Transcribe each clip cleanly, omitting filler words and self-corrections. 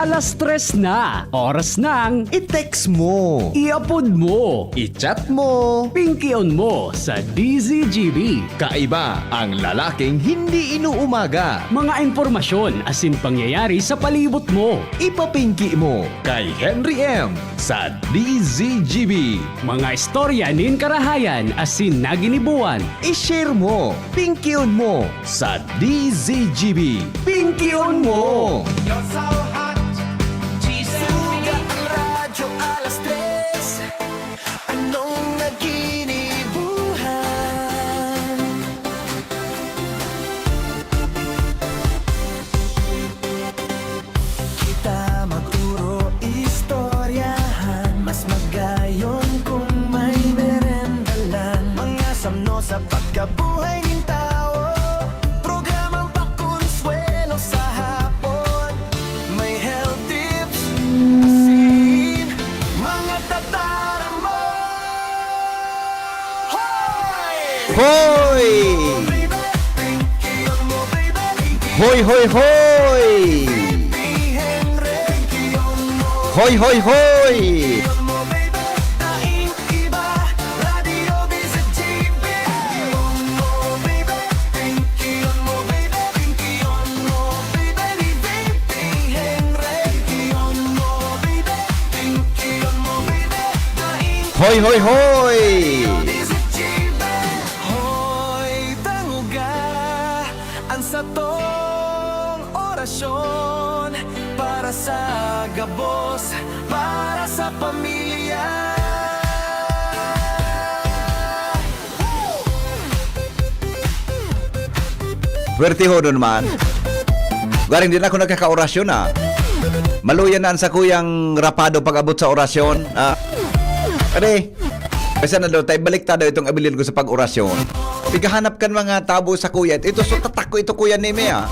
Alas 3 na, oras ng I-text mo, i-upload mo, i-chat mo. pinky-on mo sa DZGB. Kaiba ang lalaking hindi inuumaga. Mga impormasyon asin pangyayari sa palibot mo. Ipapinki mo kay Henry M. sa DZGB. Mga istorya nin karahayan asin naginibuan. I-share mo, pinky-on mo sa DZGB. Pinky-on mo! You're so hot. Suga ang radyo, 3:00. Anong naginibuhan? Kita magturo istoryahan, mas magayon kung may merenda lang. Mga samno sa pagkabuhay ng tao, programang pakonsuelo sa hapon. May health tips, asin, mga tataramo. Hoy! Hoy! Baby, pinky-on mo, baby. Hoy, hoy, hoy! Henry-on mo, Hoy, hoy, hoy! pinky-on mo, baby. Daing iba, Radio DZGB. Pinky-on mo, baby. Pinky-on mo, baby. Pinky-on mo, baby. Henry, pinky-on mo, baby. Pinky-on mo, baby. Daing Hoy, hoy, hoy! DZGB. Hoy, tanguga ang satong orasyon para sa gabos, para sa pamilya. Pwerte ho nun man. Galing din ako nagkakaorasyon Maluyan na sa kuyang rapado pag-abot sa orasyon. Ade, kasi na daw, tayo baliktad daw itong abilin ko sa pag-orasyon. Pigahanap kan mga tabo sa kuya. Ito so tatak ko ito kuya ni Mea.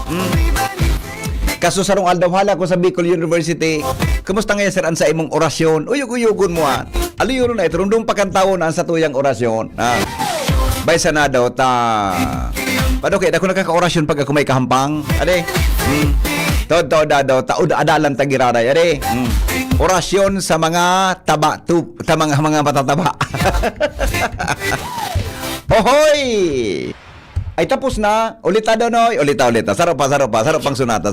Kaso sarong aldaw hala ko sa Bicol University. Kumusta ngayon sir sa imong orasyon? Uyog-uyogon mo Aliyo na ito, rundong pakantawo na sa tuyang orasyon. Baysa na daw ta. Paano kaya ako nakaka-orasyon pag ako may kahampang? Ade. Todo daw taud adalan tagiraray. Ade. Orasyon sa mga taba ta mga matataba. Hohoy! Ay tapos na. Ulita daw noy. Ulita. Sarap pang sunata.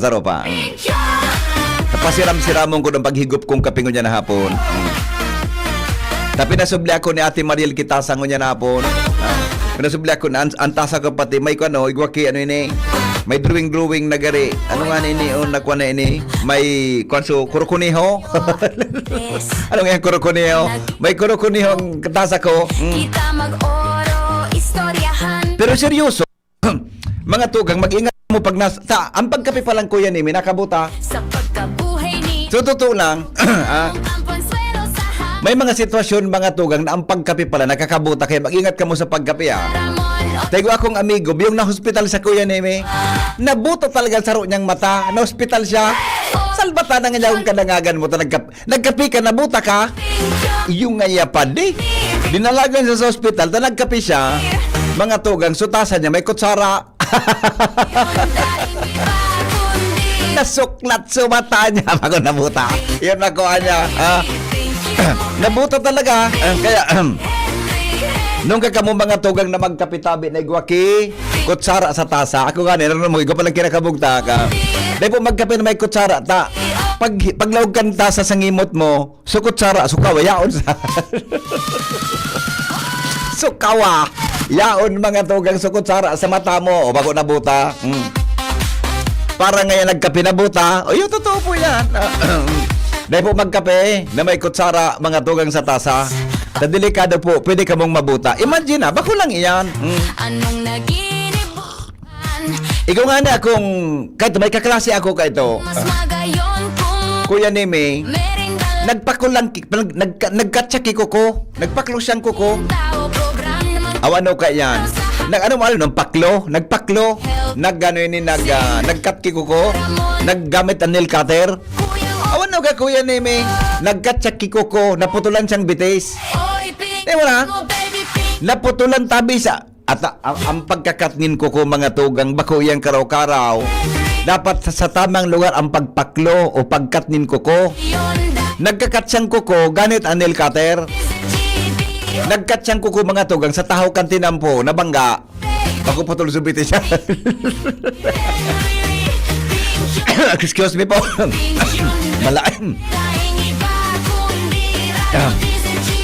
Napasiram-siramon ko ng paghigop kong kapingon niya na hapon. Tapi nasubli ako ni Ate Mariel Kitasang niya na hapon. Nasubli ako na antasa ko pati may kuano igwaki ano ini. May drawing na gari. Ano nga ini nakuha na ini? May kwanso kurukuniho. Ano nga kurukuniho? May kurukuniho ang katasa ko. Kita mag-oro, istoryahan. Pero seryoso, mga tugang, mag-ingat mo pag ang pagkape pa lang kuya ni nakabuta. Sa pagkabuhay ni So, totoo lang, ang panswelo sa may mga sitwasyon mga tugang na ang pagkape pala nakakabuta. Kaya mag-ingat ka mo sa pagkape hamon. Tayo akong amigo, biyong na-hospital sa kuya ni nabuto talaga sa niyang mata. Na-hospital siya. Salbata na nga yung kadangagan mo. Nagkape ka, nabuta ka. Yung nga pa di. Dinalagan siya sa hospital, nagkape siya. Mga tugang, sutasan niya, may kutsara. Nasuklat sa mata niya bago nabuta. Yun nakuha niya. Nabuta talaga. Kaya, nung kakamu mga tugang na magkapitabi na igwaki, kutsara sa tasa. Ako nga, nila mo, ikaw palang kinakabugta ka. Dahil po magkape na may kutsara, paglawag kang tasa sa ngimot mo, so kutsara, sukawa, yaon sa... Sukawa, yaon mga tugang sa kutsara sa mata mo, o bago nabuta. Para ngayon nagkape na buta, o yun, totoo po yan. Dahil po magkape na may kutsara mga tugang sa tasa, na delikado po, pwede ka mong mabuta. Imagine bako lang iyan. Anong naginibuan? Ikaw nga na kung, kahit may kaklase ako kahito, Mas magayon kung Kuya Neme, merenggal nagpakulang, nagkatsaki kuko, nagpaklo siyang kuko. tao programa. Awano ka yan? Ano mo alam, paklo, nagpaklo, nagkatki kuko, naggamit ang nail cutter. Awano ka Kuya Neme, nagkatsaki kuko, naputulan siyang bitis. Oy, wala. mo baby pink. Naputulan tabi sa At ang pagkakatnin ko mga tugang bako yang karaw-karaw Dapat sa tamang lugar ang pagpaklo o pagkat nin kuko. Nagkakatsang kuko, ganit anil cutter. Nagkatsang kuko mga tugang sa tahaw kan tinampo, nabangga. Ako putol subiti siya. Excuse me po. Malain.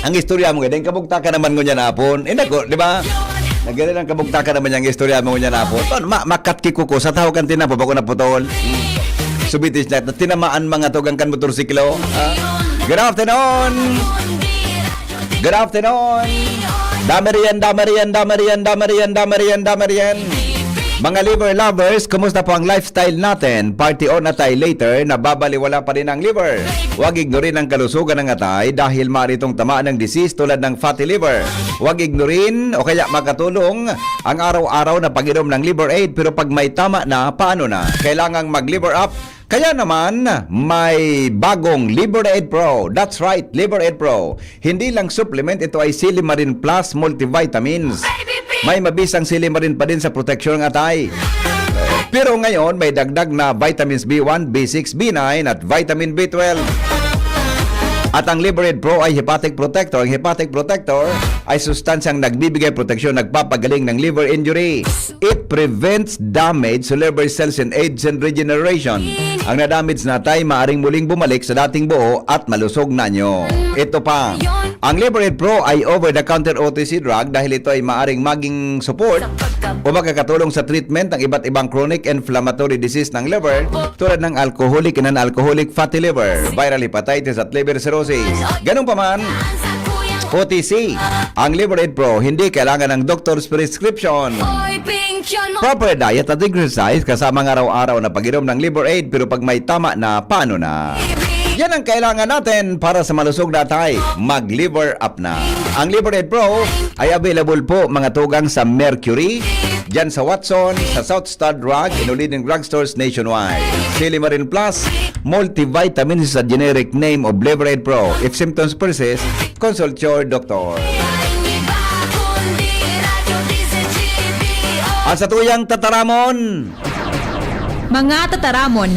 Ang istorya mo ganyan, kabugta ka naman ngunya napon. Nako, di ba? Nagganyan ang kabugta ka naman yung istorya mo ngunya napon. Makatki kuko sa tahaw kan tinampo, bago naputol. Subitis na, tinamaan mga tugang kan motorsiklo. Good afternoon! Good afternoon! Damarian. Mga liver lovers, kumusta po ang lifestyle natin? Party on atay later, nababaliwala pa rin ang liver. Huwag ignorin ang kalusugan ng atay dahil maritong tamaan ng disease tulad ng fatty liver. Huwag ignorin o kaya makatulong ang araw-araw na pag-inom ng liver aid, pero pag may tama na, paano na? Kailangang mag-liver up. Kaya naman, may bagong Liver Aid Pro. That's right, Liver Aid Pro. Hindi lang supplement, ito ay Silimarin Plus multivitamins. May mabisang silimarin pa din sa proteksyon ng atay. Pero ngayon, may dagdag na vitamins B1, B6, B9 at vitamin B12. At ang Liver Aid Pro ay hepatic protector. Ang hepatic protector ay sustansyang nagbibigay proteksyon, nagpapagaling ng liver injury. It prevents damage sa liver cells and aids and regeneration. Ang na-damage na atay maaring muling bumalik sa dating buo at malusog na nyo. Ito pa, ang Liver Aid Pro ay over-the-counter OTC drug dahil ito ay maaring maging support o makakatulong sa treatment ng iba't ibang chronic inflammatory disease ng liver tulad ng alcoholic and non-alcoholic fatty liver, viral hepatitis at liver cirrhosis. Ganun pa man, OTC, ang Liver Aid Pro, hindi kailangan ng doctor's prescription. Proper diet at exercise kasama ng araw-araw na pag-inom ng Liver Aid, pero pag may tama na, paano na? Yan ang kailangan natin para sa malusog na atay. Mag-liver up na. Ang Liver Aid Pro ay available po mga tugang sa Mercury, dyan sa Watson, sa South Star Drug, in leading drugstores nationwide. Silimarin Plus, multivitamins is a generic name of Liver Aid Pro. If symptoms persist, consult your doctor. At sa tuyang tataramon, Mga tataramon,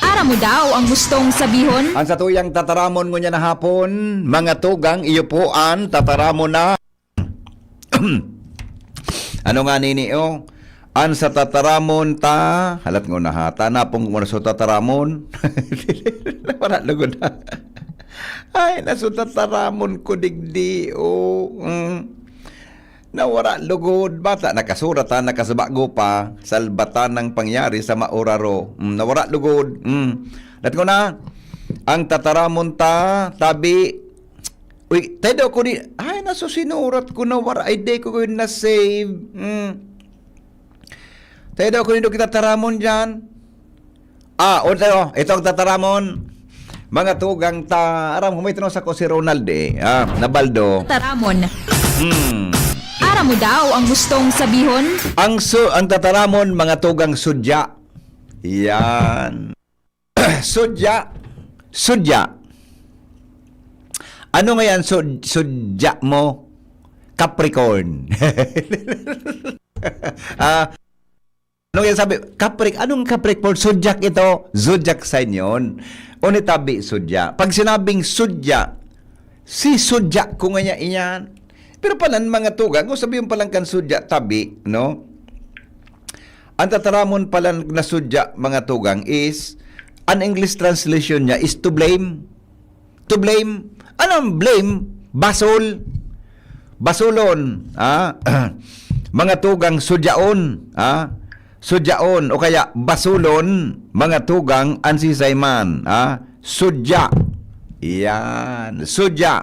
ara mo daw ang gustong sabihon? ang sa tuyang tataramon ngunya na hapon, mga tugang iyo po an tataramon na. Ano nga nini o? An sa tataramon ta, halat ngo na hata na pong muna sa tataramon. Wala lugod na. Ay, naso tataramon ko digdi o. Nawara lugod bata nakasuratan nakasabago pa salbatan ng pangyari sa maoraro. Nawara lugod. Lat ko na ang tataramon ta tabi. Uy, tayo ko ni ay nasusinurat ko na war ay day ko na save. Tayo ko ni do kita taramon diyan. O tayo, ito ang tataramon. Mga tugang ta aram humaytino sa ko si Ronald Nabaldo. Tataramon, ara mo daw ang gustong sabihon? Ang tataramon mga tugang sudya. Yan. Sudya. Ano nga yan sudya mo? Capricorn. Ano yan sabi? Anong Capricorn? Sudyak ito. Zodiac sign yun. Unitabi sudya. Pag sinabing sudya, si sudya ko nga niya iyan. Pero palan mga tugang, kung sabihin palang kan sudya tabi, no? Ang tataramon palang na sudya mga tugang is, an English translation niya is to blame. To blame. Anong blame? Basol. Basulon. Mga tugang sudyaon. Sudyaon o kaya basulon, mga tugang ansisayman. Sudya. Yan. Sudya.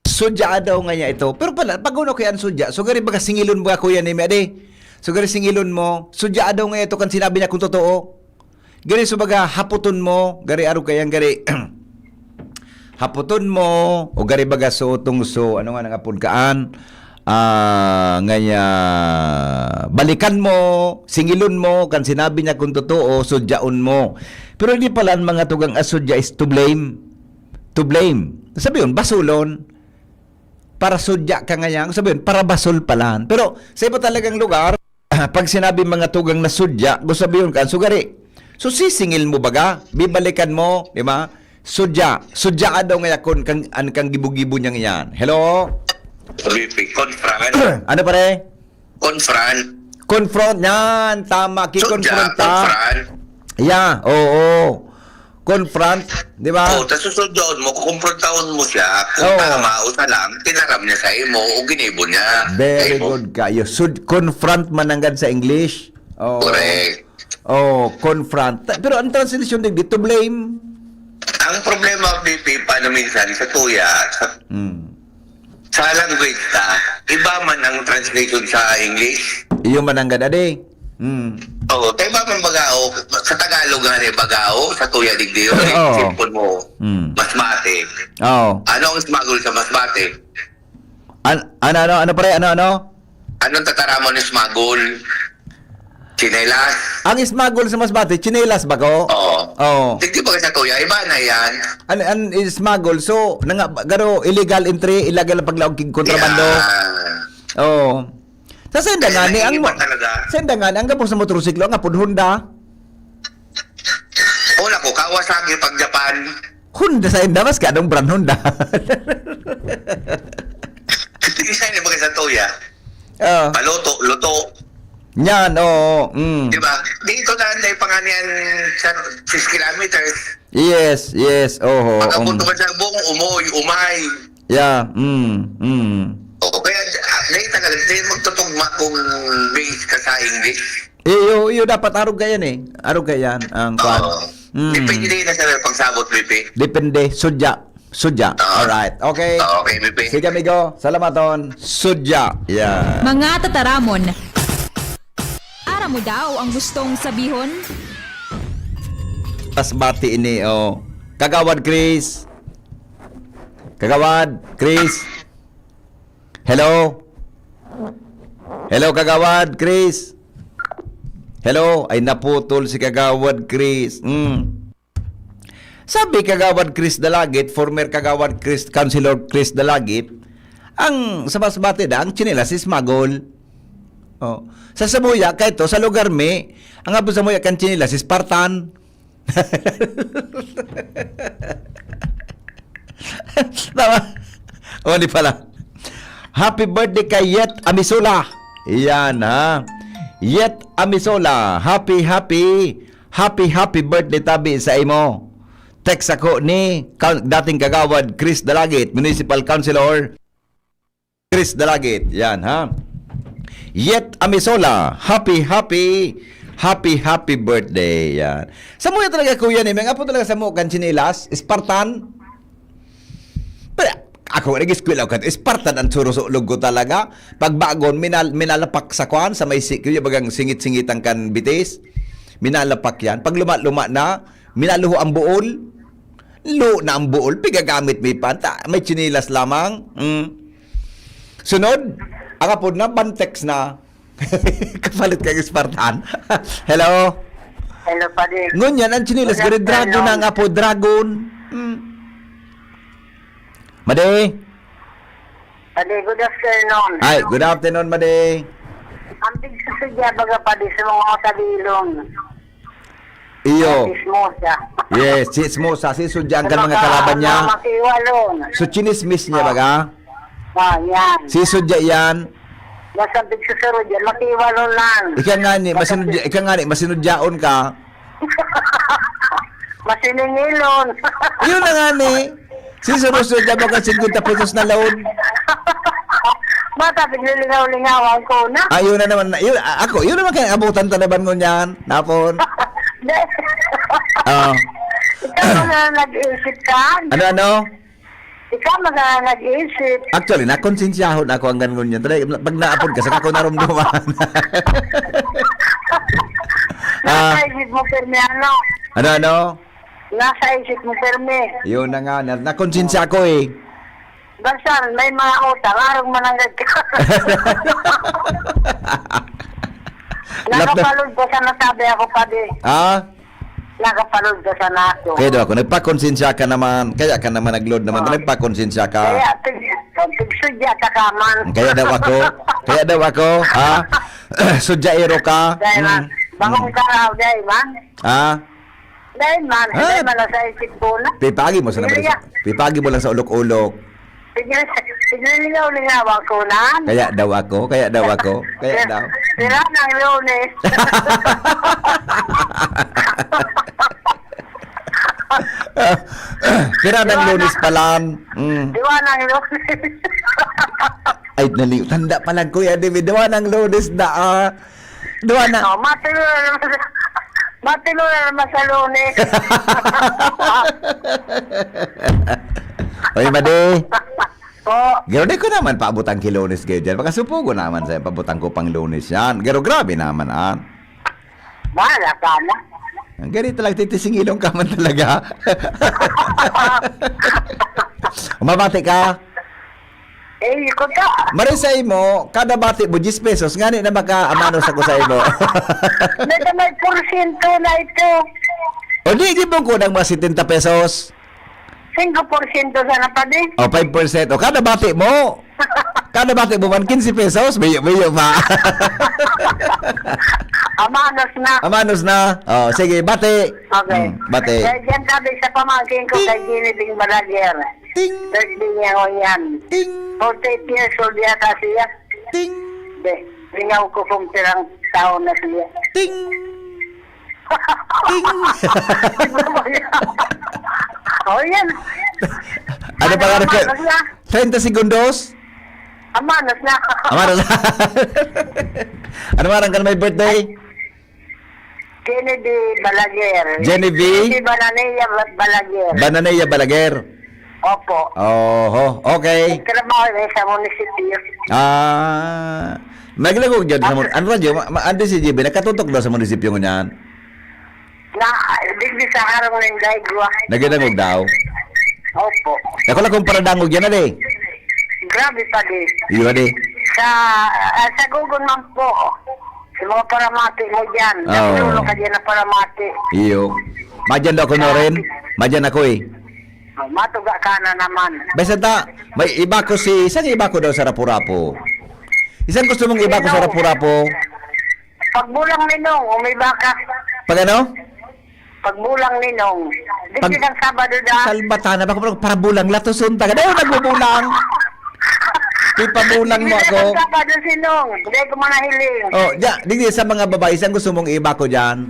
Sudya daw nga niya ito. Pero pala, pag uno kaya ang sudya, so gari baga singilon ba kuya ni Mede? So gari singilon mo, sudya daw nga ito kan sinabi niya kung totoo. Gari so baga haputon mo, gari aro kayang gari haputon mo, o gari baga so tungso, ano nga nang apodkaan, ngaya balikan mo, singilon mo, kan sinabi niya kung totoo, sudyaon mo. Pero hindi pala ang mga tugang asudya is to blame. To blame. Sabi yun, basulon. Para sudya ka ngayang, sabi yun, para basol palan. Pero sa iba talagang lugar, pag sinabi mga tugang na sudya, gusto sabihin ka, sugari. So sisingil mo baga, bibalikan mo, di ba? Sudya. Sudya daw nga kung kang gibo-gibo niyang yan. Hello? Confront. Ano pare? Confront. Confront yan. Tama. Kikonfront ta. Confront. Yeah. Oo. Confront. Di ba? Tapos susudyoon mo, kukumprontaon mo siya, kung Oo. tama o salam, tinaram niya sa imo o ginibo niya. Very Sa imo. good kayo. Confront mananggan sa English. Oh. Correct. Oh, confront. Pero ang translation din dito, blame. Ang problema, BP, paano minsan sa tuya, sa language ta, iba man ang translation sa English. Iyo mananggan ade. Oo, tayo ba man bagao, sa Tagalog nga bagao, sa tuya digdi, Oo. simpon mo, masmate. Oh. Ano ang smuggle sa masmate? Ano pare? Ano? Anong tataramo ni smuggle? Chinelas? Ang smuggle sa Masbate, chinelas ba ko? Oo. Oo. Digdi ba sa tuya, iba na yan. An smuggle, so garo illegal entry, illegal na paglaog king kontrabando. Yeah. Oo. Sa senda nga ni ang Iba talaga. senda nga ni ang gapos sa motorsiklo nga pud Honda. Una ko, Kawasaki pag Japan. Honda sa enda mas kadong brand Honda. Isa ni mga sa tuya. Oh. Luto. Yan, oo. Di ba? Dito na ang panganian sa 6 kilometers. Yes, oho. Pagkapunto ka sa buong umay. Yeah, O, kaya, dahil talaga, dahil magtutugma kung base ka sa English. Iyo dapat arog ka yan eh. Arog ka yan ang kwan. Oo. Depende din na sa pagsabot, BP. Depende, sudya. Alright, okay. Okay, BP. Sige amigo, salamaton. Sudya. Yeah. Mga tataramon. Ara mo daw ang gustong sabihon? Masbate ini, oh. Kagawad Chris. Hello? Hello, Kagawad Chris. Hello? Ay naputol si Kagawad Chris. Sabi Kagawad Chris Dalagit, former Kagawad Chris, Councilor Chris Dalagit, ang sa Masbate da, ang chinelas is magol. Oh. Sa Samuya, kahit to, sa lugar me, ang abo sa Samuya kan chinelas is Spartan. Tama? O, di pala. Happy birthday kay Yet Amisola. Yan, ha? Yet Amisola. Happy birthday tabi sa imo. Text ako ni dating Kagawad Chris Dalagit, Municipal Councilor Chris Dalagit. Yan, ha? Yet Amisola. Happy birthday. Yan. Sa mo talaga kuya ni, mga po talaga sa mo kan chinelas, Spartan. Pero ako nag-eskwela ko, Spartan ang surusulog ko talaga. Pagbagon, minalapak sa kwan, sa may kuya bagang singit-singitan kan bitis. Minalapak yan. Pag luma na, minaluho ang buol. Lo na ang buol, pigagamit may panta. May chinelas lamang. Sunod, ang apod na, bantex na. Kapalit kang Spartan. Hello? Hello, Padre. Ngunyan, ang chinilas, Good gari dragon afternoon. ang apo, dragon. Made? Padre, good afternoon. Ay, good afternoon, Made. Ang tigsasadya baga, Padre, sa mga kabilong. Iyo. Sismosa. Yes, sismosa, sisudyan ka mga kalaban niya. Makiwalon. So, chinismis niya baga? Yan. Sisudya yan. Basta tigsasadya dyan, makiwalon lang. Ika nga ni, masinudyaon ka. Masiningilon. Yun na nga ni. Sisurusudya mo ka 50 pesos na loan. Bata, piglilingaw-lingawan ko na. Ayun na naman. Yun naman kaya abutan talaban mo niyan. Napon. Oh. Ikaw mga nag-iisip ka? Ano? Ikaw mga nag-iisip. Actually, nakonsensyahon ako ang ganun yan. Pag naapod ka, saka ko narumduman. Nasa isip mo, Perme, ano? Ano? Nasa isip mo, Perme. Yun na nga. Nakonsensya ako eh. Basta, may mga utang, arong mananggad ka. Nakapalod ka sa nasabi ako, Padre. Nakapalod ka sa naso. Kaya daw ako, nagpakonsensya ka naman. Kaya ka naman nag-load naman. Nagpakonsensya ka. Kaya, tigsudya ka kaman. Kaya daw ako. Ha? Sudyaero ka. Dahil man, bagong karaw, dahil man. Ah, Dahil man, Ah. dahil man sa isip ko na. pipagi mo sa pipagi mo lang sa ulok-ulok. Tignan-lingaw ako na. Kaya daw ako. Kaya daw. Sira ng Lunes. Kira ng Lunes pa lang. Diwa ng Lunes. Ay, tanda pa lang, Kuya David. Diwa ng Lunes na, Diwa na. Oh, matino na naman sa Lunes. Oy, Madi. Po, Gero di ko naman paabutang kilones kayo dyan. Pagkasupo ko naman sa'yo, pabutang ko pang Lunes yan. Gero grabe naman, bahala ka na. Ang ganito lang, titisingilong ka man talaga. Umabati ka. Eh, ko ta. Marisay mo, kada bati mo, 10 pesos. Ngani na maka-amanos ako sa imo. May porsyento na ito. O di, gibong ko ng mga 70 pesos. 5% sana pa din. O, 5%. O, kada bati mo. Kada bati mo, 15 pesos. Mayo pa. Amanos na. Amanos na. O, sige, bati. Okay. Bati. Kaya dyan tabi sa pamangkin ko kay Ginibing Balaguer. Ting, Birthday niya ko yan. ting, 48 years old yata siya. ting, Be, lingaw ko kung pirang taon na siya. ting, ting. Oh, yan. Ano pa nga? Amanos na. 30 segundos? Amanos na. Amanos na. Ano marang ka na may birthday? Kennedy Balaguer. Genevieve? Kennedy Balaguer. Bananaya Balaguer. Opo. Oh, okay. Trabaho niya sa munisipyo. Maglagog dyan sa ano radyo? Andi si JB, nakatutok daw sa munisipyo ko niyan. Na, digdi sa harong ng daigwa. Nagdangog daw. Opo. Ako lang kung paradangog yan na Grabe pa din. Iyo di. Sa Google man po. Sa mga paramati mo dyan. Oo. Napinulo ka dyan na paramati. Iyo. Madyan daw ako na rin. Madyan ako eh. Matuga ka na naman. Basta ta, may iba ko isang iba ko daw sa Rapu-Rapu. Isang gusto mong iba ko sa Rapu-Rapu. Pagbulang ninong, umiba ka. Pag ano? Pagbulang ninong. Pag- Digdi ng Sabado da. Salbatana, baka para bulang latusun taga. Dahil nagbubulang. Ipabulang mo ako. Digdi ng Sabado sinong. Hindi ko manahiling. Oh, digdi sa mga babae, isang gusto mong iba ko dyan.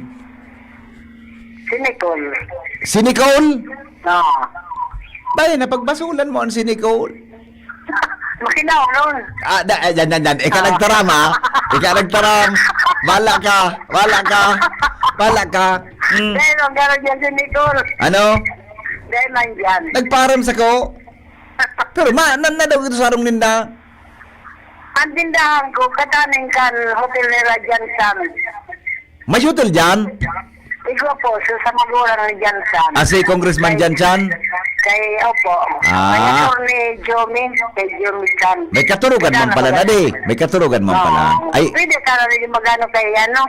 Si Nicole. Si Nicole? No. Dahil napagbasulan mo ang si Nicole. Makinaw nun. Yan. Ika nagtaram, ha? Ika nagtaram. Bala ka. Dahil ang gano'n dyan si Nicole. Ano? Dahil man dyan. Nagparam sa ko. Pero daw ito sa arong ninda. Ang tindahan ko, kataning kan Hotel ni Jansan. May hotel dyan? Ikaw po, sa magulang ni Jansan. Si Congressman Jansan? Kay, opo. Kay ni Jomi, kay Jomi Chan. May katurugan man pala na di. May katurugan man pala. Ay, Pwede ka na rin magano kay ano.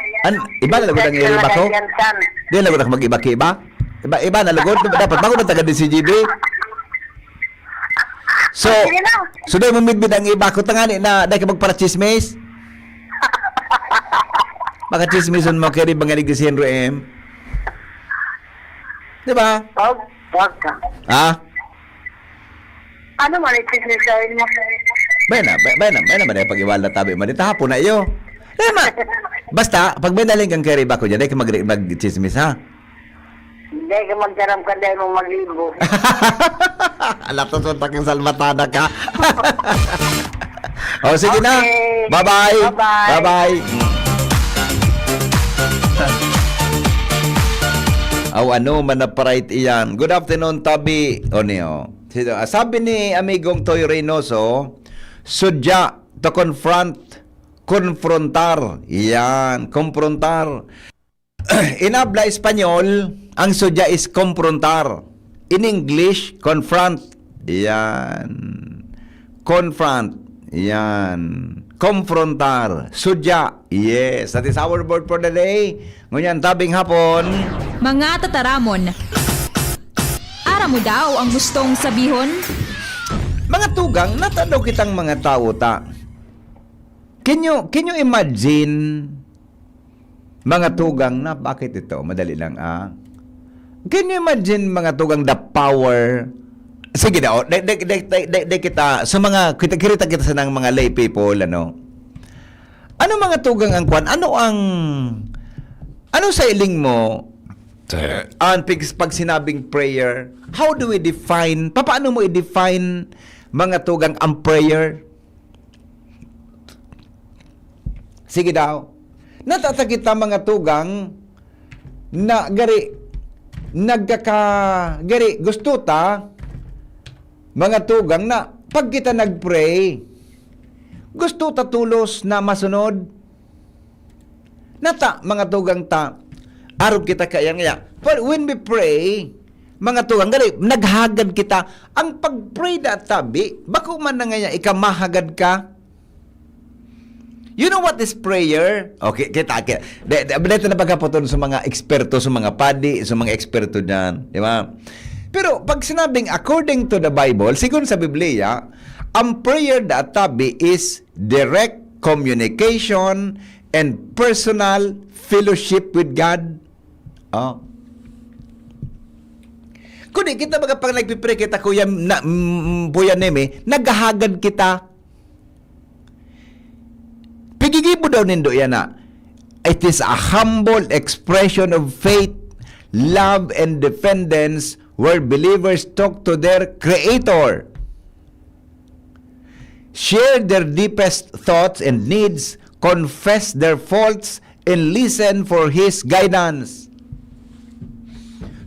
iba na lagod ang iba ko? Jansan. Di na lagod ako mag-iba-iba? Iba na lagod? Dapat bago na taga din si GB. So, Sige na. dahil mamidbid ang iba ko, tangani na dahil ka magpara-chismis? Baka chismison mo kaya rin bangalig si Henry M. Diba? Wag ka. Ha? Ano man itisnis sa inyo? Bayan na pag-iwala tabi man. Hapon na iyo. Basta, pag may naling kang kaya ba ko dyan, dahil ka mag-chismis, ha? Hindi ka magkaram ka dahil mong mag-libo. Alam to suntak yung salmatana ka. O, sige na. Okay. Bye-bye. Bye-bye. Bye-bye. Ano man na parait iyan. Good afternoon, Tabi. Sabi ni amigong Toy Reynoso, sudya to confrontar. Yan, confrontar. In habla Espanyol, ang sudya is confrontar. In English, confront. Yan. Confront. Yan. Confrontar. Sudya. Yes. That is our word for the day. Ngunyan, tabing hapon. Mga tataramon. Ara mo daw ang gustong sabihon? Mga tugang, natanaw kitang mga tao ta. Can you imagine mga tugang na bakit ito? Madali lang Can you imagine mga tugang the power? Sige daw, de kita sa mga kita sa ng mga lay people Ano mga tugang ang kwan? Ano sa iling mo? Pag sinabing prayer, how do we define? Paano mo i-define mga tugang ang prayer? Sige daw. Natata kita mga tugang na gari gusto ta mga tugang na pag kita nagpray gusto ta tulos na masunod nata mga tugang ta araw kita kaya but when we pray mga tugang gari naghagad kita ang pagpray da tabi bako man na nga ikamahagad ka. You know what is prayer? Okay, kita. Dito na pagkaputon sa mga eksperto, sa mga padi, sa mga eksperto dyan. Di ba? Pero pag sinabing according to the Bible, sigun sa Biblia, ang prayer databi is direct communication and personal fellowship with God. Kundi kita baga pag nagpipray kita kuya buya neme, naghahagad kita. Pigigibo daw nindo yan it is a humble expression of faith, love, and dependence where believers talk to their Creator, share their deepest thoughts and needs, confess their faults, and listen for His guidance.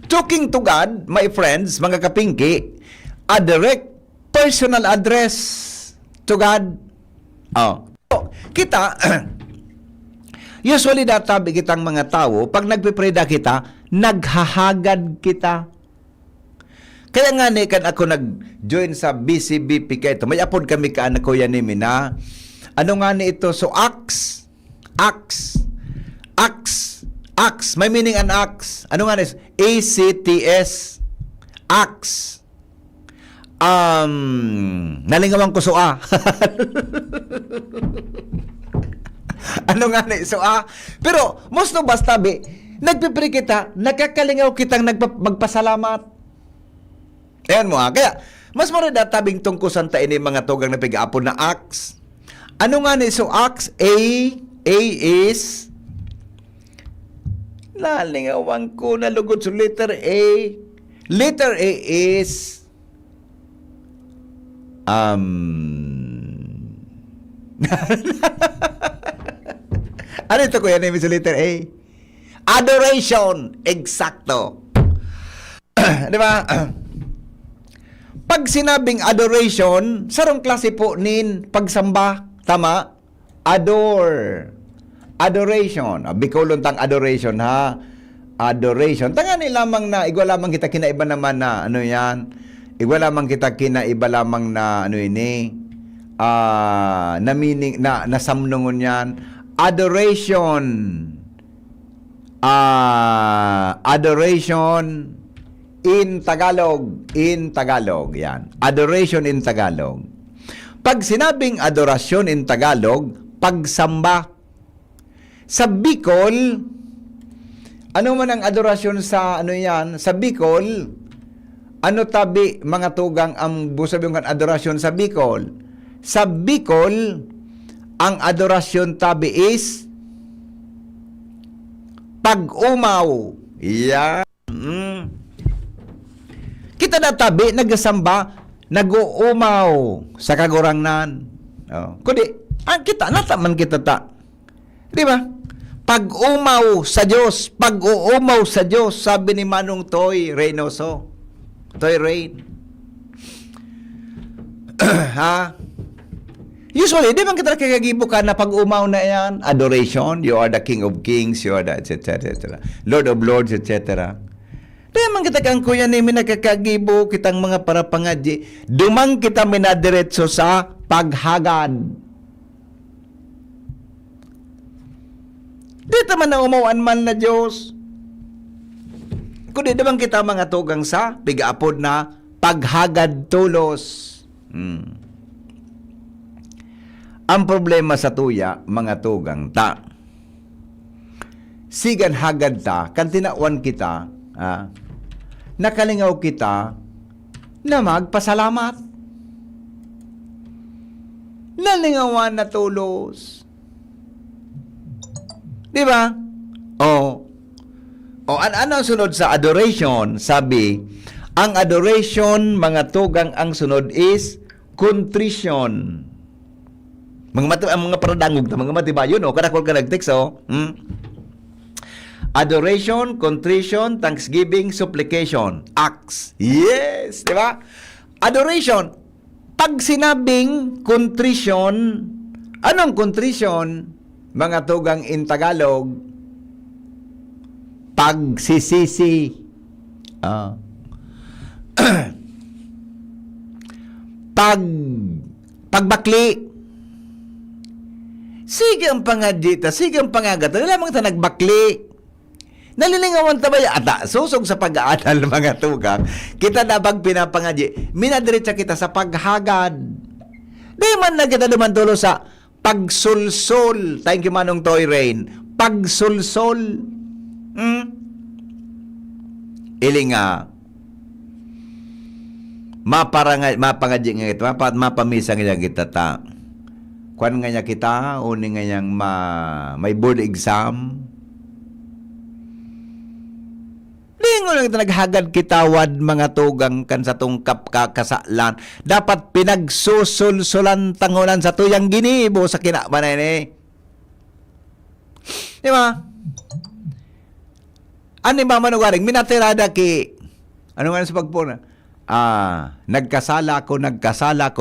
Talking to God, my friends, mga kapingki, a direct personal address to God. Kita, usually databi kitang mga tao, pag nagpipreda kita, naghahagad kita. Kaya nga ni kan ako nag-join sa BCBP kayo. May apod kami ka anak ko yan ni Mina. Ano nga ni ito? So, axe. May meaning an axe. Ano nga ni? ACTS. Axe. Nalingawan ko ano nga na pero most of us tabi nagpipray kita nakakalingaw kitang magpasalamat ayan mo kaya mas marada tabing tungkusan ta ini mga tugang na pig-apon na axe ano nga ni axe A is nalingawan ko na lugod sa letter A is ano ito kuya name sa letter A? Adoration. Eksakto. Di ba? Pag sinabing adoration, sarong klase po nin pagsamba. Tama? Adoration. Bicolon tang adoration ha. Adoration. Tangani lamang na, igwa lamang kita kinaiba naman na, ano yan? Igwa lamang kita kinaiba lamang na, ano ini? Na meaning, na samnungon yan. Adoration in Tagalog yan. Adoration in Tagalog. Pag sinabing adorasyon in Tagalog, pagsamba. Sa Bicol, ano man ang adorasyon sa ano yan? Sa Bicol, ano tabi mga tugang ang busabing adorasyon sa Bicol? Sa Bicol, ang adorasyon tabi is pag-umaw. Yan. Kita na tabi, nagsamba, nag-uumaw sa kagurangnan. Kundi, kita, nataman kita ta. Di ba? Pag-umaw sa Diyos, pag-uumaw sa Diyos, sabi ni Manong Toy Reynoso. Toy Rain. Ha? Usually, di man kita kagagibo ka na pag-umaw na yan, adoration, you are the King of Kings, you are the etc. Lord of Lords, etc. Di man kita kang kuya ni minagkakagibo, kitang mga parapangadji, dumang kita minadiretso sa paghagad. Di taman na umawan man na Diyos. Kundi dumang kita mga tugang sa pigaapod na paghagad tulos. Ang problema sa tuya, mga tugang ta. Sigan hagad ta, kan tinawan kita, nakalingaw kita na magpasalamat. Nalingawan na tulos. Di ba? Ano ang sunod sa adoration? Sabi, ang adoration, mga tugang, ang sunod is contrition. Mga paradangog na mga matibayon, kada ko ka nag-text, Adoration, contrition, thanksgiving, supplication. Acts. Yes, di ba? Adoration. Pag sinabing contrition, anong contrition? Mga tugang in Tagalog, pagsisisi. Pagbakli. Sige ang pangadita, sige ang pangagata. Lamang ta nagbakli. Nalilingawan tabaya ata susog sa pag-aaral mga tugang. Kita na bang pinapangadyi, minadiretsa kita sa paghagad. Di man na kita naman tulo sa pagsulsol. Thank you Manong Toy Rain. Pagsulsol. Ilinga. Mapangadyi nga kita, mapamisa nga kita ta. Kuan nga niya kita, uni nga niyang may board exam. Lingo lang ito naghagad kitawad mga tugang kan sa tungkap kakasalan. Dapat pinagsusulsulan tangunan sa tuyang ginibo sa kinabanan eh. Di ba? Ano ba manugaring? Minatirada ki. Ano nga sa pagpuna? Nagkasala ko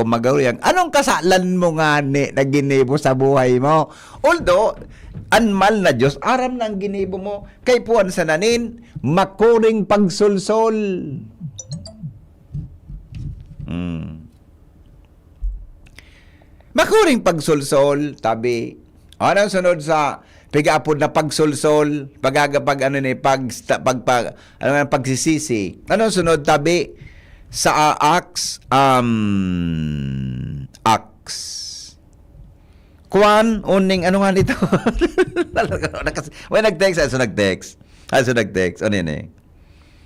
magawiyang. Anong kasalan mo nga ni na ginibo sa buhay mo? Although, anmal na Diyos, aram na ang ginibo mo. Kay puwan sa nanin, makuring pagsulsol. Makuring pagsulsol, tabi. Ano sunod sa pag-aapod na pagsulsol, pagsisisi. Ano sunod, tabi? Sa Acts, Kwan, uning, ano nga nito? Nag-text. Ano yun eh?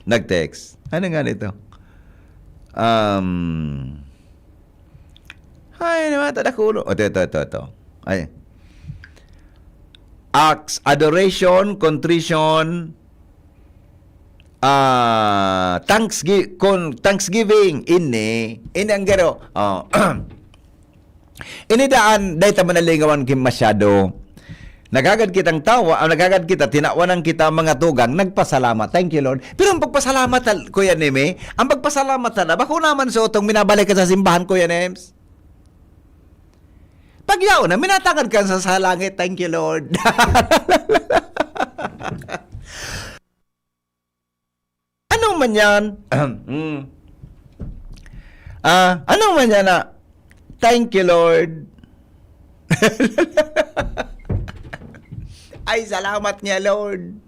Nag-text. Ano nga nito? Ay, naman, tadakulo. Ito. Ay. Acts, adoration, contrition, Thanksgiving ini ang gero inidaan dahil ta manalingawan kim masyado nagagad kitang tawa nagagad kita tinawanan kita mga tugang nagpasalamat, thank you Lord. Pero ang pagpasalamat Kuya Neme, ang pagpasalamat na bako naman sa utong minabalik ka sa simbahan Kuya Nems, pagyaw na minatangan ka sa langit, thank you Lord. Anong man yan? Anong man yan na thank you Lord. Ay, salamat niya Lord.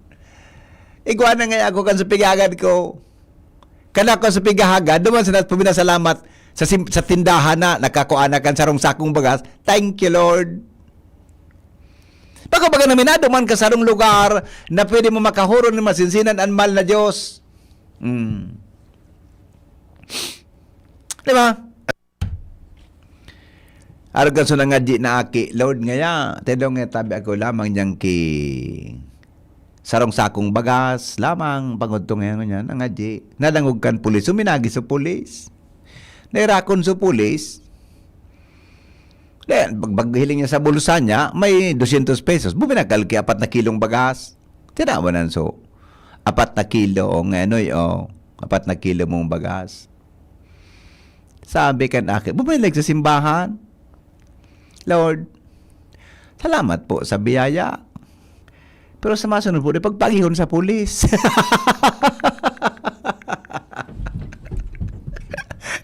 Igwa na nga ako kan sa pigagad ko. Kana ko sa pigahagad, duman sa pabinasalamat sa tindahan na nakakuanakan sarong sakong bagas. Thank you Lord. Pagkabaga namin na, duman ka sarong lugar na pwede mo makahuron ng masinsinan ang mahal na Diyos. Diba? Aragan so nga di na aki, Lord ngaya, tedong nga tabi ako lamang niyang ki sarong sakong bagas, lamang pangudtong nga niyan, ang aji, nadangog kan pulis, suminagi sa pulis. Nairakon sa pulis, then, paghiling niya sa bulsa niya, may 200 pesos, buminagal ki 4 na kilong bagas. Tinawanan so. 4 na kilo o nganoy o 4 na kilo mong bagas. Sabi kan akin, bumilig sa simbahan. Lord, salamat po sa biyaya. Pero sa masunod po, pagpagihon sa pulis.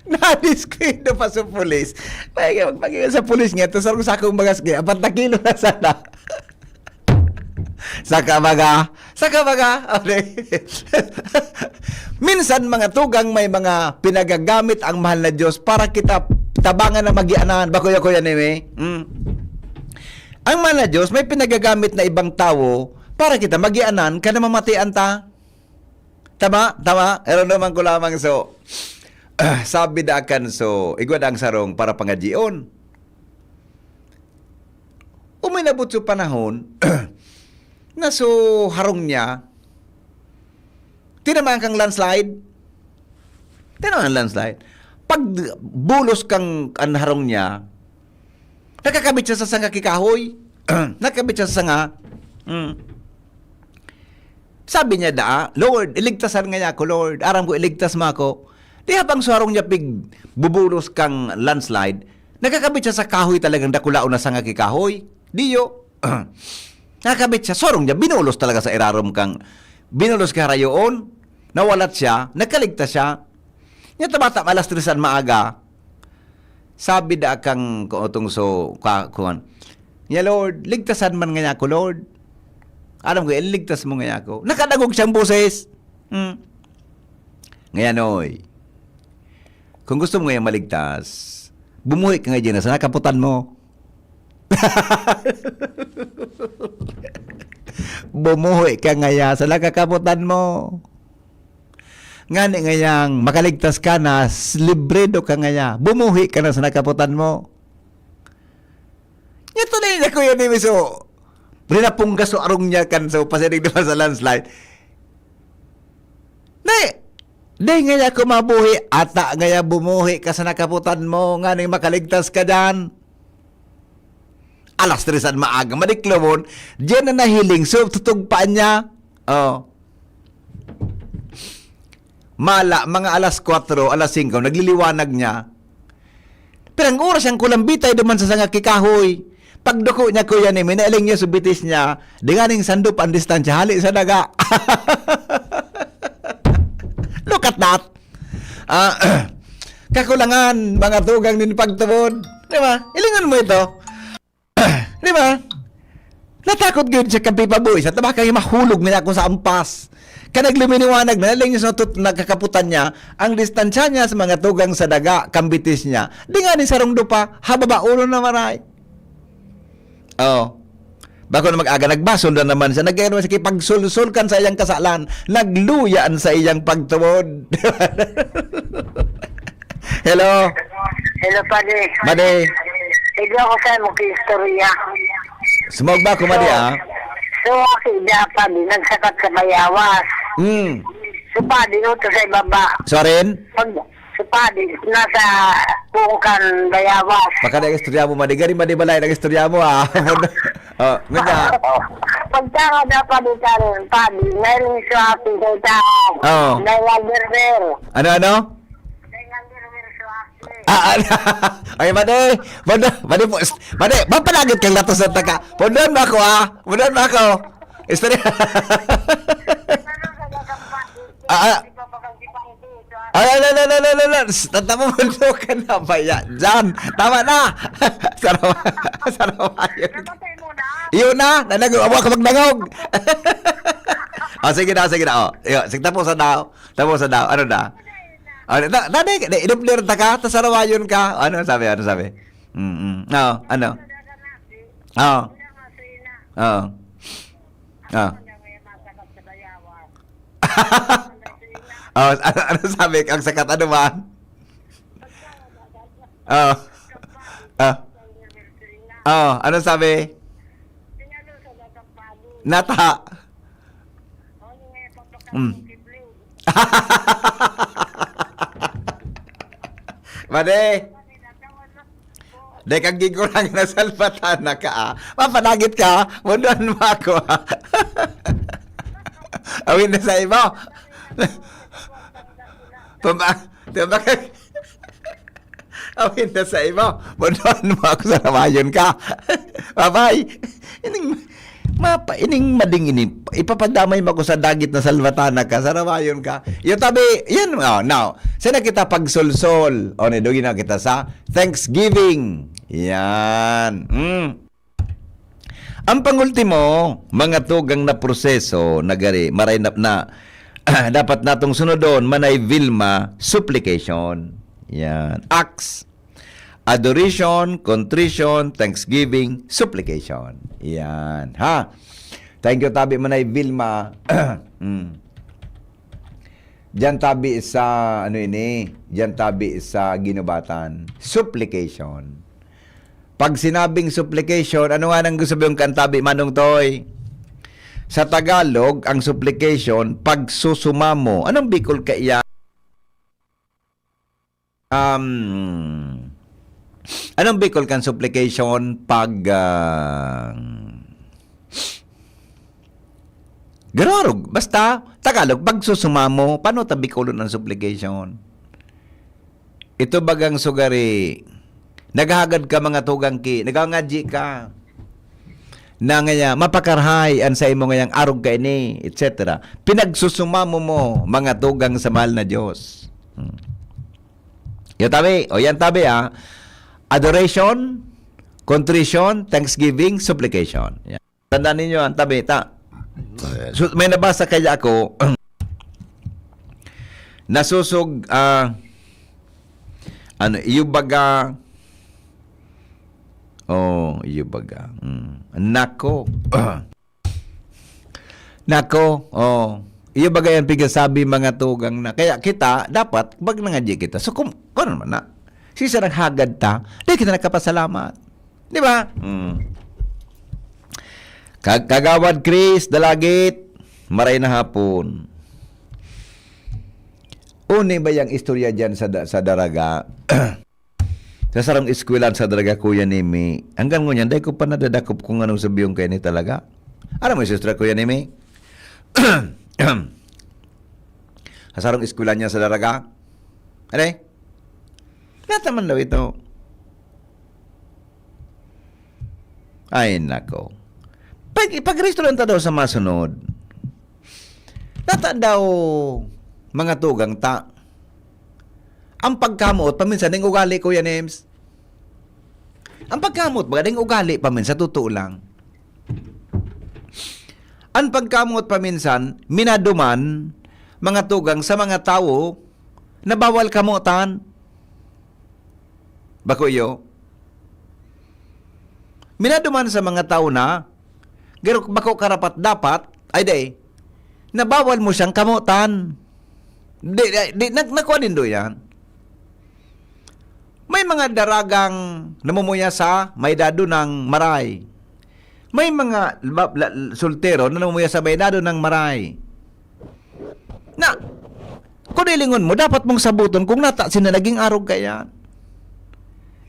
Na-disquito pa sa pulis. Magpagihon sa pulis nga, ito sarong sakong bagas nga, 4 na kilo na sana. Saka baga. Minsan mga tugang may mga pinagagamit ang mahal na Diyos para kita tabangan na magianan. Ba kuya Neme? Ang mana Diyos may pinagagamit na ibang tao para kita magianan ka na mamatian ta. Tama? Tama? Pero naman ko lamang so, sabi da akan so, igwad ang sarong para pangadyon. Uminabot sa panahon, na so harong niya, tinamaan kang landslide. Tinamaan landslide. Pag bulos kang anharong niya, nakakabit siya sa sanga kikahoy. Nakakabit siya sa sanga. Sabi niya da, Lord, iligtasan nga niya ako, Lord. Aram ko, iligtas mo ako. Di habang suharong niya pig bubulos kang landslide, nakakabit siya sa kahoy talagang dakulaon na sanga kikahoy. Diyo. Nakakabit siya. Suharong niya, binulos talaga sa irarom kang, binulos ka rayoon, nawalat siya, nakaligtas siya. Niya tabata alas 3 maaga, sabi da kang kuotong so, kuhan, niya Lord, ligtasan man nga niya ako, Lord. Alam ko, iligtas mo nga ako. Nakadagog siyang boses. Ngayon, oy. Kung gusto mo ngayon maligtas, bumuhi ka nga dyan sa nakaputan mo. Bumuhi ka nga yan sa nakakaputan mo. Nga ngayang makaligtas ka na, libredo ka nga yan. Bumuhi ka na sa nakaputan mo. Ito na yun ako yun, so, rinapungga so arong niya kan so pasinig naman sa landslide. Di nga ako mabuhi, ata nga bumuhi ka sa nakaputan mo, nga nang makaligtas ka dyan. Alas 3 maaga, madiklawon, diyan na nahiling, so tutugpaan niya. Oh. Mala, mga alas 4, alas 5, nagliliwanag niya. Pero ang oras ang kulambitay duman sa sanga kikahoy. Pagduko niya kuya ni minaling niya subitis niya, dinganing sandup ang distansya, hali sa daga. Look at that. Kakulangan, mga tugang din pagtubod. Di ba? Ilingan mo ito. Di ba? Natakot yun sa kapipaboy. Sa tabaka yung mahulog niya ako sa ampas. Kanagluminiwanag na nalang niya sa nagkakaputan niya, ang distansya niya sa mga tugang sa daga, kambitis niya. Di nga ni sarong dupa, hababa ulo na maray. Oh. Bako na mag-aga, nagbason na naman siya. Nag-ano siya, pagsulsulkan sa iyang kasalan, nagluyaan sa iyang pagtuwod. Hello? Hello, Pade. Madi. Ikaw ko sa mo istorya. Sumog ba, kumadi So, ako Pade, nagsakat sa bayawas. So, Pade, ito sa ibaba. Sorin? So, Pade, nasa Pungkan, bayawas. Baka na istorya mo, Madi. Gari, Madi, balay na istorya mo, Oh, nga. Pagkaka na Pade ka rin, Pade, mayroong sa akin sa tao. Oh. Nailagerber. Ano? Nailagerber sa akin. Ay, Madi, mapalagit kang lato sa taka. Pundan mo ako, Pundan mo ako. Istorya. Tama mo ka na ba yan? Diyan, tama na. Sarama yun. Iyon na, nanagawa ka magnangog. Sige na. Sige, tapos na. Ano na? Dati, inuplir ta ka, tas sarawayon ka. Ano sabi? No, ano? Oo. Ano sabi? Ang sakat ano ba? Ano sabi? Nata. Made. Dek ang gigurang na salbatan na ka. Mapanagit ka. Mundan mo ako. Awin na sa iba. Awin na sa iba. Mundan mo ako sa namayon ka. Bye-bye. Ining mading ipapadamay mo ko sa dagit na salvatana ka, sarawayon ka. Yung tabi, yan, now, sana kita pagsolsol. O, nidugin na kita sa Thanksgiving. Yan. Ang pangultimo, mga tugang na proseso, nagari, maray na dapat natong sunodon, manay Vilma, supplication. Yan. Acts. Adoration, contrition, thanksgiving, supplication. Yan, ha? Thank you, tabi manay Vilma. Diyan tabi sa, diyan tabi sa ginubatan. Supplication. Pag sinabing supplication, ano nga nang gusto yung kantabi, Manong Toy? Sa Tagalog, ang supplication, pagsusumamo. Anong Bicol ka iya? Anong Bicol kan supplication pag Garorog, basta Tagalog pagsusumamo. Paano ta Bicolon ng supplication? Ito bagang sugari, naghagad ka mga tugang ki, nagangadji ka na ngaya mapakarhay an sa imo ngayang arog ka ini, etc. Pinagsusumamo mo mga tugang sa mahal na Diyos. Yan tabi adoration, contrition, thanksgiving, supplication. Yan. Tandaan ninyo ang tabi So, may nabasa kaya ako nasusog iubaga iubaga yan pigasabi mga tugang na kaya kita dapat pag nangadya kita so kung naman na sisa naghagad ta di kita nakapasalamat di ba? Kagawad Chris Dalagit maray na hapon. Uni ba yung istorya dyan sa Daraga? Sa sarang iskwilan sa Daraga, Kuya Nimi. Hanggang ngunyan, dahil ko pa nadadakop kung anong sabiyong kayo ni talaga. Alam mo yung sister, Kuya Nimi? Sa sarang iskwilan niya sa Daraga? Ano? Nataman daw ito. Ay, nako. Pag-restaurant daw sa masunod, nata daw mga tugang ta. Ang pagkamot, paminsan, ding ugali, Kuya Nems. Ang pagkamot, baga ding ugali, paminsan, totoo lang. Ang pagkamot, paminsan, minaduman, mga tugang sa mga tao, na bawal kamutan. Bako iyo? Minaduman sa mga tao na, pero bako karapat dapat, ay day, nabawal mo siyang kamutan. Nakuha din do yan. May mga daragang namumuya sa may dado ng maray. May mga soltero na namumuya sa may dado ng maray. Na, kung ilingon mo, dapat mong sabuton kung nata sinalaging arog kaya.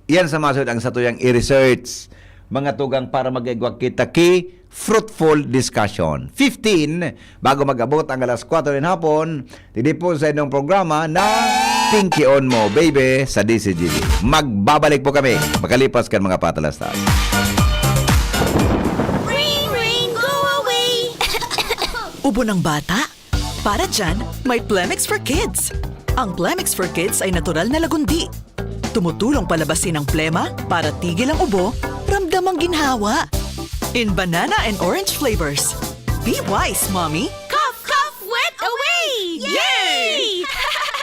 Iyan sa masod ang satuyang i-research. Mga tugang para magigwag kita ki fruitful discussion. 15, bago mag-abot ang alas 4 rin hapon, po sa inyong programa na Pinky On Mo, baby, sa DCGV. Magbabalik po kami. Makalipas kan mga patalastas. Ring, ring, go away! Ubo ng bata? Para dyan, may Plemix for Kids. Ang Plemix for Kids ay natural na lagundi. Tumutulong palabasin ang plema para tigil ang ubo, ramdam ang ginhawa. In banana and orange flavors. Be wise, Mommy! Cough, cough, wet away! Yay!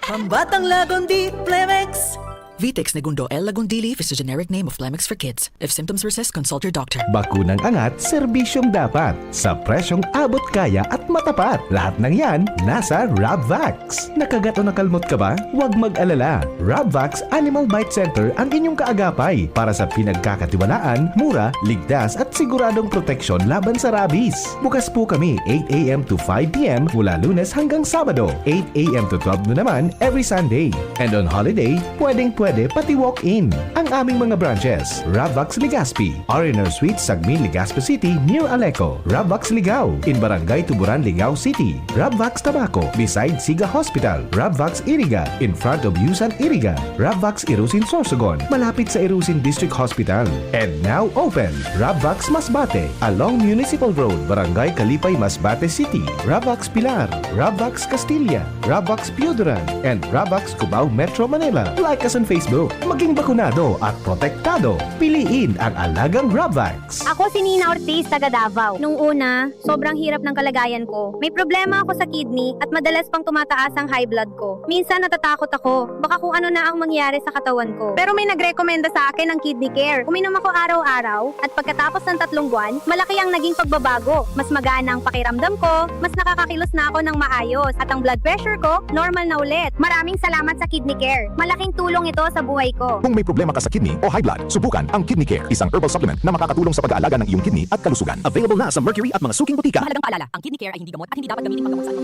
Pambatang lagundi, Plemix! Vitex Negundo L. Lagundili is the generic name of Plemix for kids. If symptoms persist, consult your doctor. Bakunang angat, serbisyong dapat. Sa presyong abot kaya at matapat. Lahat ng yan, nasa Rabvax. Nakagat o nakalmot ka ba? Huwag mag-alala. Rabvax Animal Bite Center ang inyong kaagapay para sa pinagkakatiwalaan, mura, ligtas at siguradong proteksyon laban sa rabies. Bukas po kami 8 a.m. to 5 p.m. mula Lunes hanggang Sabado. 8 a.m. to 12 noon naman every Sunday. And on holiday, pwede pati walk-in. Ang aming mga branches, Rabvax Legazpi, R&R Suite, Sagmi, Legazpi City, near Aleco. Rabvax Ligao, in Barangay Tuburan, Ligao City. Rabvax Tabaco, beside Siga Hospital. Rabvax Iriga, in front of Yusan Iriga. Rabvax Irusin Sorsogon, malapit sa Irusin District Hospital. And now open, Rabvax Masbate, along Municipal Road, Barangay Kalipay, Masbate City. Rabvax Pilar, Rabvax Castilla, Rabvax Pioduran, and Rabvax Cubao, Metro Manila. Like us on Facebook Facebook. Maging bakunado at protektado. Piliin ang alagang Rabvax. Ako si Nina Ortiz, taga Davao. Nung una, sobrang hirap ng kalagayan ko. May problema ako sa kidney at madalas pang tumataas ang high blood ko. Minsan natatakot ako. Baka kung ano na ang mangyari sa katawan ko. Pero may nagrekomenda sa akin ng Kidney Care. Uminom ako araw-araw at pagkatapos ng 3 buwan, malaki ang naging pagbabago. Mas magana ang pakiramdam ko, mas nakakakilos na ako ng maayos at ang blood pressure ko, normal na ulit. Maraming salamat sa Kidney Care. Malaking tulong ito sa buhay ko. Kung may problema ka sa kidney o high blood, subukan ang Kidney Care, isang herbal supplement na makakatulong sa pag-aalaga ng iyong kidney at kalusugan. Available na sa Mercury at mga suking butika. Mahalagang paalala, ang Kidney Care ay hindi gamot at hindi dapat gamitin paggamot sa ano.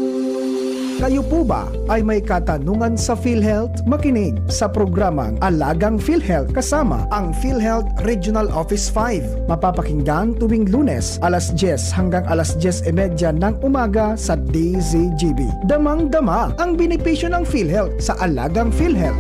Kayo po ba ay may katanungan sa PhilHealth? Makinig sa programang Alagang PhilHealth kasama ang PhilHealth Regional Office 5. Mapapakinggan tuwing Lunes alas 10 hanggang alas 10:30 ng umaga sa DZGB. Damang-dama ang benepisyo ng PhilHealth sa Alagang PhilHealth.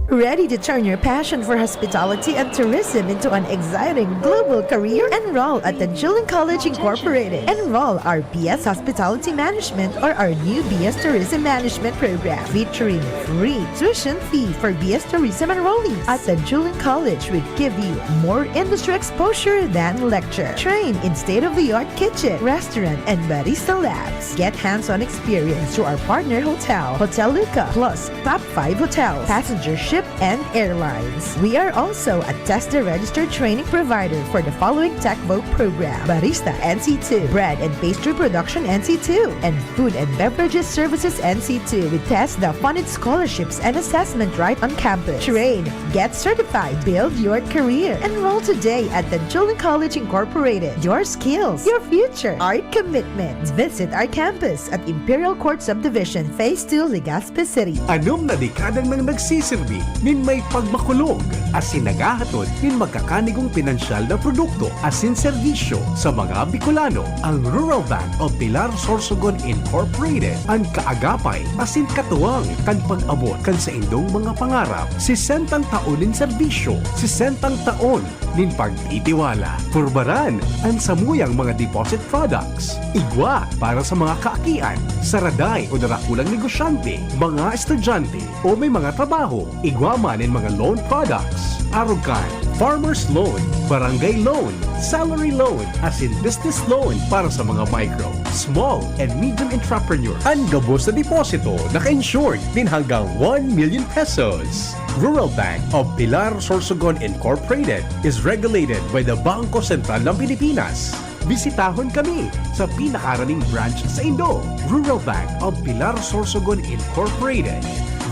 Ready to turn your passion for hospitality and tourism into an exciting global career? Enroll at the Julian College Incorporated. Enroll our BS Hospitality Management or our new BS Tourism Management program featuring free tuition fee for BS Tourism enrollees. At the Julian College, we give you more industry exposure than lecture. Train in state-of-the-art kitchen, restaurant, and barista labs. Get hands-on experience through our partner hotel, Hotel Luca, plus top 5 hotels, passenger ship, and airlines. We are also a TESDA registered training provider for the following TechVote program: Barista NC2, Bread and Pastry Production NC2, and Food and Beverages Services NC2 with TESDA funded scholarships and assessment right on campus. Train, get certified, build your career. Enroll today at the Julian College Incorporated. Your skills, your future, our commitment. Visit our campus at Imperial Court Subdivision, Phase 2, Legazpi City. Anom na dekadang nang nagsisilbi nin may pagmakulog asin nagahatod nin magkakanigong pinansyal na produkto asin serbisyo sa mga Bicolano. Ang Rural Bank of Pilar Sorsogon Incorporated ang kaagapay asin katuwang kan pag-abot kan sa indong mga pangarap. 60 taon nin serbisyo, 60 taon nin pagtitiwala. Purbaran ang samuyang mga deposit products. Igwa para sa mga kaakian, saraday o narakulang negosyante, mga estudyante o may mga trabaho. Igwa man in mga loan products. Arugan, Farmers Loan, Barangay Loan, Salary Loan, as in business loan para sa mga micro, small, and medium entrepreneur. Ang gabos na deposito naka-insured din hanggang 1 million pesos. Rural Bank of Pilar Sorsogon Incorporated is regulated by the Bangko Sentral ng Pilipinas. Bisitahon kami sa pinakaraning branch sa Indo. Rural Bank of Pilar Sorsogon Incorporated.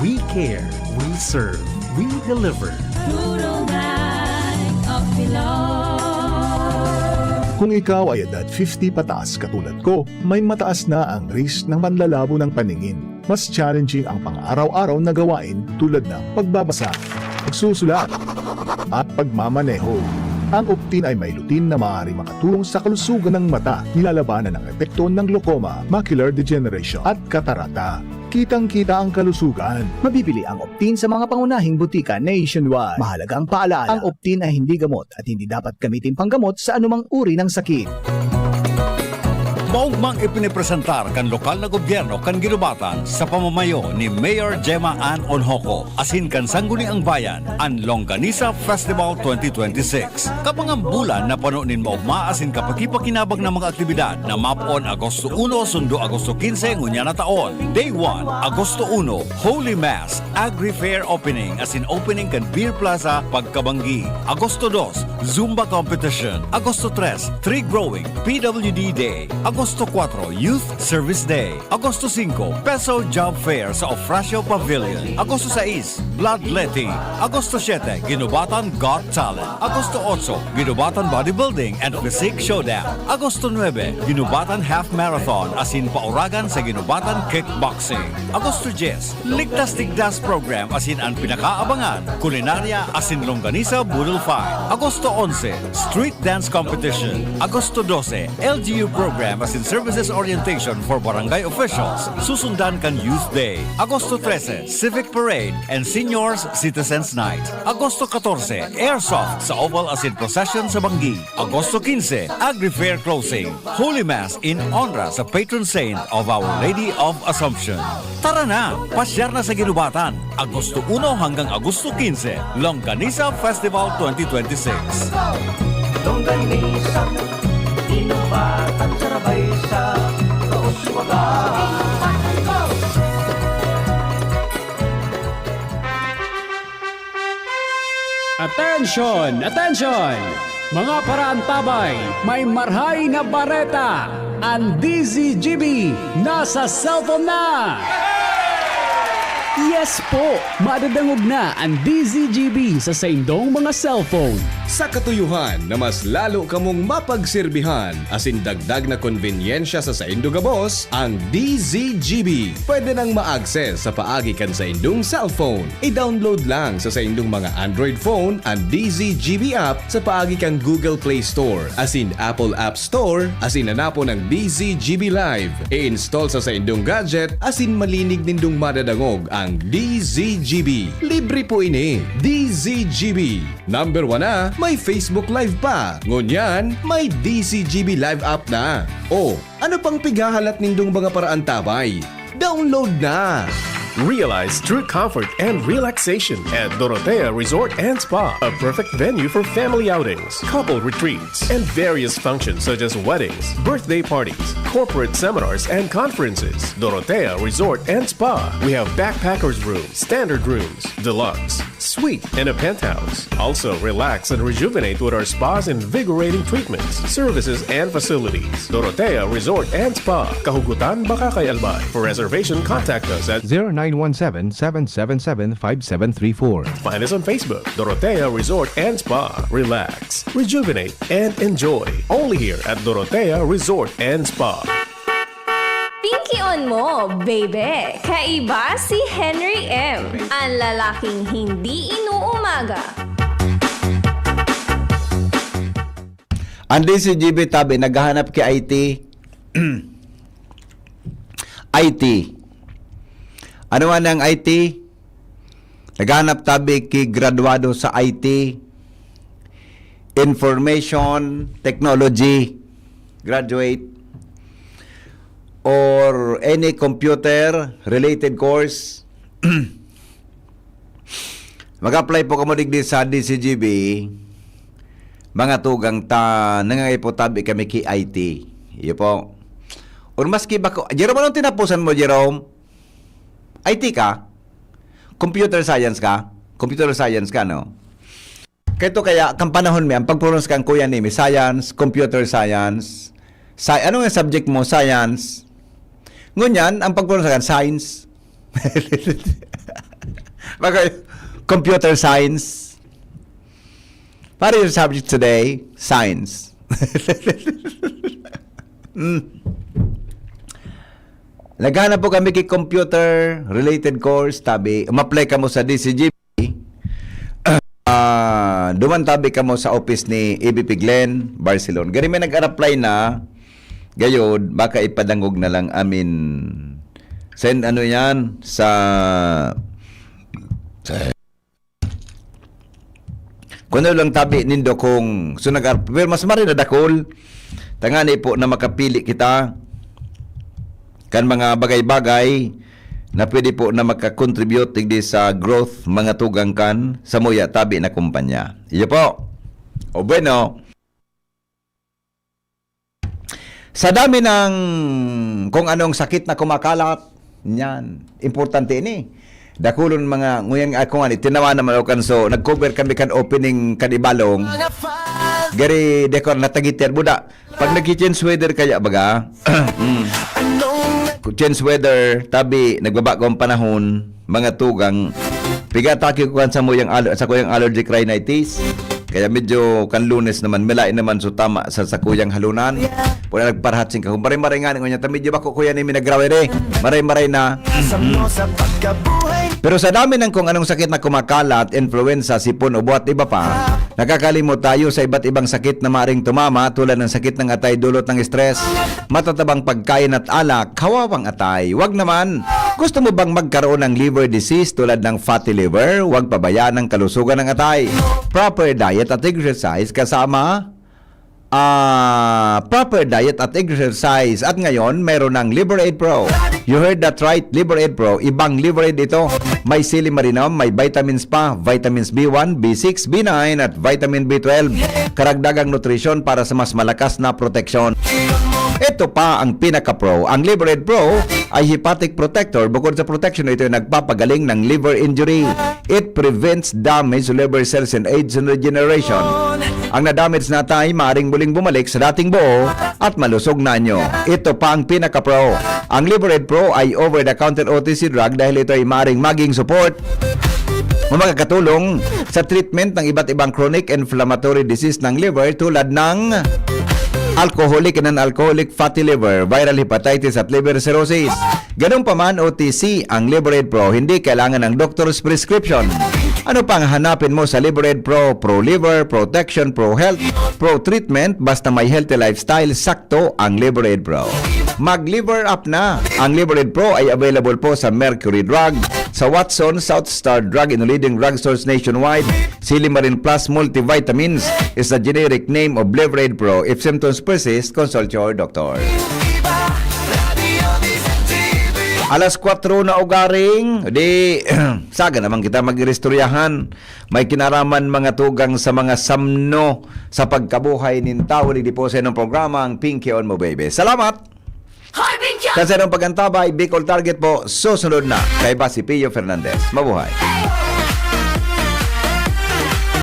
We care, we serve, we deliver. Rural Bank of Pilar. Kung ikaw ay edad 50 pataas katulad ko, may mataas na ang risk ng panlalabo ng paningin. Mas challenging ang pang-araw-araw na gawain tulad ng pagbabasa, pagsusulat, at pagmamaneho. Ang Optin ay may lutin na maaari makatulong sa kalusugan ng mata, nilalabanan ng epekto ng glaucoma, macular degeneration at katarata. Kitang-kita ang kalusugan. Mabibili ang Optin sa mga pangunahing butika nationwide. Mahalagang paalala, ang Optin ay hindi gamot at hindi dapat gamitin panggamot sa anumang uri ng sakit. Maugmang ipinipresentar kan lokal na gobyerno kan ginubatan sa pamamayo ni Mayor Gemma Ann Onhoco asin kan sangguniang bayan ang Longganisa Festival 2026. Kapangang bulan na panunin maugma asin kapakipakinabang na mga aktibidad na mapon Agosto 1 sundo Agosto 15 ngunya na taon. Day 1, Agosto 1, Holy Mass, Agri Fair Opening asin opening kan Beer Plaza Pagkabanggi. Agosto 2, Zumba Competition. Agosto 3, Tree Growing, PWD Day. Agosto 4, Youth Service Day. Agosto 5, Peso Job Fair sa Ofracio Pavilion. Agosto 6, Bloodletting. Agosto 7, Ginubatan Got Talent. Agosto 8, Ginubatan Bodybuilding and Physique Showdown. Agosto 9, Ginubatan Half Marathon asin pauragan sa Ginubatan Kickboxing. Agosto 10, Ligtas Tigdas Program asin ang pinakaabangan, Kulinarya asin Longganisa Budol Fight. Agosto 11, Street Dance Competition. Agosto 12, LGU Program asin services orientation for barangay officials. Susundan kan Youth Day. Agosto 13, Civic Parade and Seniors Citizens Night. Agosto 14, Airsoft sa Oval asin procession sa Banggi. Agosto 15, Agri-Fair closing. Holy Mass in honra sa patron saint of Our Lady of Assumption. Tara na, pasyar na sa Ginubatan. Agosto 1 hanggang Agosto 15, Longganisa Festival 2026. Longganisa, Ginubatan, sarabay sa kauswagan. Attention! Attention! Mga paraantabay, may marhay na bareta. Ang DZGB nasa cellphone na! Yes po! Madadangog na ang DZGB sa saindong mga cellphone. Sa katuyuhan na mas lalo kamong mapagsilbihan asin dagdag na konbinyensya sa saindo gabos, ang DZGB pwede nang ma-access sa paagi kan sa indong cellphone. I-download lang sa saindong mga Android phone ang DZGB app sa paagi kang Google Play Store asin Apple App Store asin hanapo ng DZGB Live. I-install sa saindong gadget asin malinig nindong madadangog ang DZGB. Libre po ini. DZGB. Number 1 na, may Facebook Live pa. Ngunyan, may DZGB Live app na. O, ano pang pigahalat nindong mga paraan tabay? Download na! Realize true comfort and relaxation at Dorotea Resort and Spa, a perfect venue for family outings, couple retreats, and various functions such as weddings, birthday parties, corporate seminars, and conferences. Dorotea Resort and Spa. We have backpackers rooms, standard rooms, deluxe, suite, and a penthouse. Also, relax and rejuvenate with our spa's invigorating treatments, services, and facilities. Dorotea Resort and Spa. Kahugutan, Bakakay, Albay. For reservation, contact us at 0917-777-5734. Find us on Facebook, Dorotea Resort and Spa. Relax, rejuvenate, and enjoy. Only here at Dorotea Resort and Spa. Pinky on mo, baby! Kaiba si Henry M. Ang lalaking hindi inuumaga. Ang DZGB tabi, naghahanap kay IT. IT. Ano man ang IT? Naghanap tabi kay graduado sa IT. Information Technology graduate or any computer related course. Mag-apply po kamo digdi sa DZGB. Mga tugang ta nangay po tabi kami kay IT. Iyo po. Or maski ba ko, Jerome, anong tinapusan mo, Jerome? IT ka? Computer science ka? Computer science ka, no? Kaya kang panahon mo, ang pag-pronounce kang kuya ni science, computer science. Ano nga subject mo? Science. Ngunyan, ang pag-pronounce kang science. Computer science. What is your subject today? Science. Naghanap po kami kay computer related course, tabi. Umapply ka mo sa DZGB. Duman tabi ka mo sa office ni ABP Glenn, Barcelona. Gani may nag-apply na. Gayod, baka ipadangog na lang amin. Send ano yan sa kuno lang tabi nindo kung so nag-apply. Mas mari na dakol. Tangani po na makapili kita kan mga bagay-bagay na pwede po na makakontribute tigdi sa growth mga tugang kan sa muya tabi na kumpanya. Iyo po. O bueno. Sa dami ng kung anong sakit na kumakalat, yan, importante ini. Dakulon mga nguyan ako nga ni tinawa na malokan so nag-cover kami kan opening kanibalong. Gari dekor na tagiter buda. Pag nag-change weather kaya baga. Change weather, tabi nagbaba ang panahon, mga tugang pigataki ko sa mo yung sa kuyang allergic rhinitis. Kaya medyo kan Lunes naman, milain naman so tama sa sakuyang halunan. Puna nagparhat sing kahon. Maray-maray nga niya. Medyo ba ko kuya ni minagrawe rin. Maray-maray na. Pero sa dami ng kung anong sakit na kumakalat, influenza, sipon, ubo at iba pa, nakakalimot tayo sa iba't ibang sakit na maring tumama tulad ng sakit ng atay dulot ng stress, matatabang pagkain at alak, kawawang atay. Wag naman. Gusto mo bang magkaroon ng liver disease tulad ng fatty liver? Huwag pabayaan ang kalusugan ng atay. Proper diet at exercise kasama proper diet at exercise. At ngayon, meron ng Liberate Pro. You heard that right, Liberate Pro. Ibang Liberate ito. May silimarinum, may vitamins pa, vitamins B1, B6, B9 at vitamin B12. Karagdagang nutrisyon para sa mas malakas na proteksyon. Ito pa ang pinaka-pro. Ang Liberate Pro ay hepatic protector. Bukod sa protection, ito ay nagpapagaling ng liver injury. It prevents damage to liver cells and aids in regeneration. Ang na-damage na tayo maaaring muling bumalik sa dating buo at malusog na nyo. Ito pa ang pinaka-pro. Ang Liberate Pro ay over-the-counter OTC drug dahil ito ay maaaring maging support o makakatulong sa treatment ng iba't ibang chronic inflammatory disease ng liver tulad ng alcoholic and non-alcoholic fatty liver, viral hepatitis at liver cirrhosis. Ganun pa man, OTC ang Liberate Pro, hindi kailangan ng doctor's prescription. Ano pang hanapin mo sa Liberate Pro? Pro liver, protection, pro health, pro treatment, basta may healthy lifestyle, sakto ang Liberate Pro. Mag-liver up na! Ang Liberate Pro ay available po sa Mercury Drug, sa Watson, South Star Drug in leading drugstores nationwide. Silimarin Plus Multivitamins is the generic name of Liberate Pro. If symptoms persist, consult your doctor. Alas 4 na ugaring, di saga naman kita mag-irestoryahan. May kinaraman mga tugang sa mga samno sa pagkabuhay nin tao. Di po sa inong programa ang Pinky on Mo Baby. Salamat! Kasi ng pagantabay, Bicol Target po, susunod na kay Basi Pio Fernandez. Mabuhay!